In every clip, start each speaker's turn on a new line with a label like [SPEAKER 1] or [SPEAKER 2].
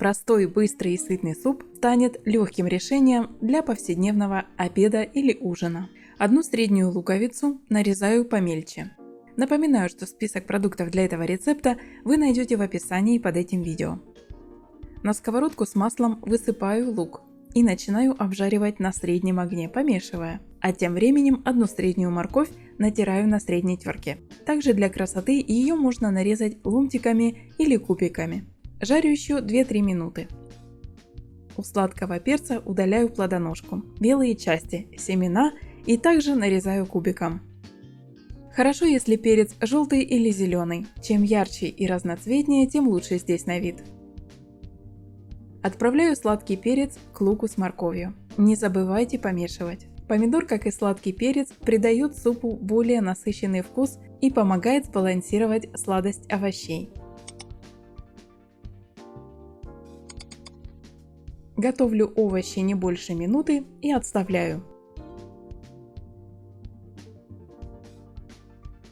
[SPEAKER 1] Простой, быстрый и сытный суп станет легким решением для повседневного обеда или ужина. Одну среднюю луковицу нарезаю помельче. Напоминаю, что список продуктов для этого рецепта вы найдете в описании под этим видео. На сковородку с маслом высыпаю лук и начинаю обжаривать на среднем огне, помешивая. А тем временем одну среднюю морковь натираю на средней терке. Также для красоты ее можно нарезать ломтиками или кубиками. Жарю еще 2-3 минуты. У сладкого перца удаляю плодоножку, белые части, семена и также нарезаю кубиком. Хорошо, если перец желтый или зеленый. Чем ярче и разноцветнее, тем лучше здесь на вид. Отправляю сладкий перец к луку с морковью. Не забывайте помешивать. Помидор, как и сладкий перец, придает супу более насыщенный вкус и помогает сбалансировать сладость овощей. Готовлю овощи не больше минуты и отставляю.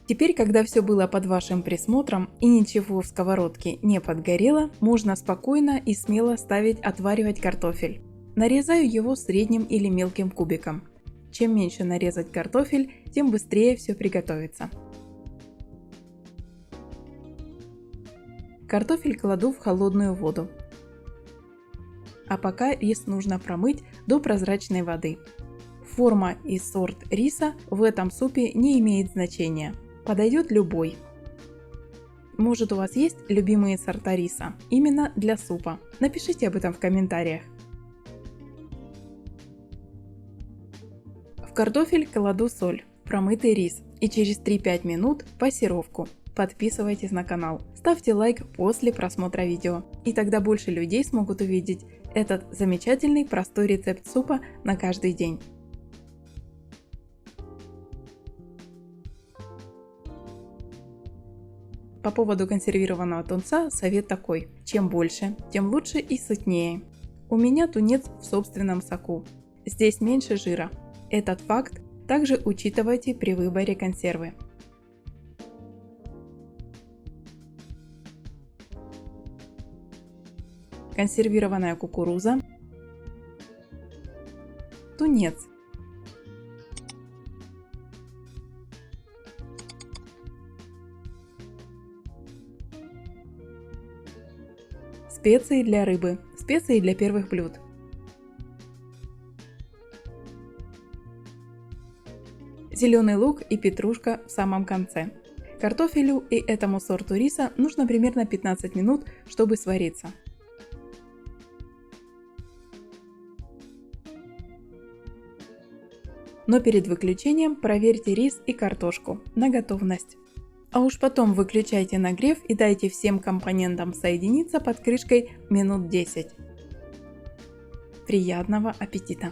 [SPEAKER 1] Теперь, когда все было под вашим присмотром и ничего в сковородке не подгорело, можно спокойно и смело ставить отваривать картофель. Нарезаю его средним или мелким кубиком. Чем меньше нарезать картофель, тем быстрее все приготовится. Картофель кладу в холодную воду. А пока рис нужно промыть до прозрачной воды. Форма и сорт риса в этом супе не имеет значения. Подойдет любой. Может, у вас есть любимые сорта риса именно для супа? Напишите об этом в комментариях. В картофель кладу соль, промытый рис и через 3-5 минут пассировку. Подписывайтесь на канал, ставьте лайк после просмотра видео, и тогда больше людей смогут увидеть этот замечательный простой рецепт супа на каждый день. По поводу консервированного тунца совет такой: чем больше, тем лучше и сытнее. У меня тунец в собственном соку. Здесь меньше жира. Этот факт также учитывайте при выборе консервы. Консервированная кукуруза, тунец, специи для рыбы, специи для первых блюд, зеленый лук и петрушка в самом конце. Картофелю и этому сорту риса нужно примерно 15 минут, чтобы свариться. Но перед выключением проверьте рис и картошку на готовность. А уж потом выключайте нагрев и дайте всем компонентам соединиться под крышкой минут 10. Приятного аппетита!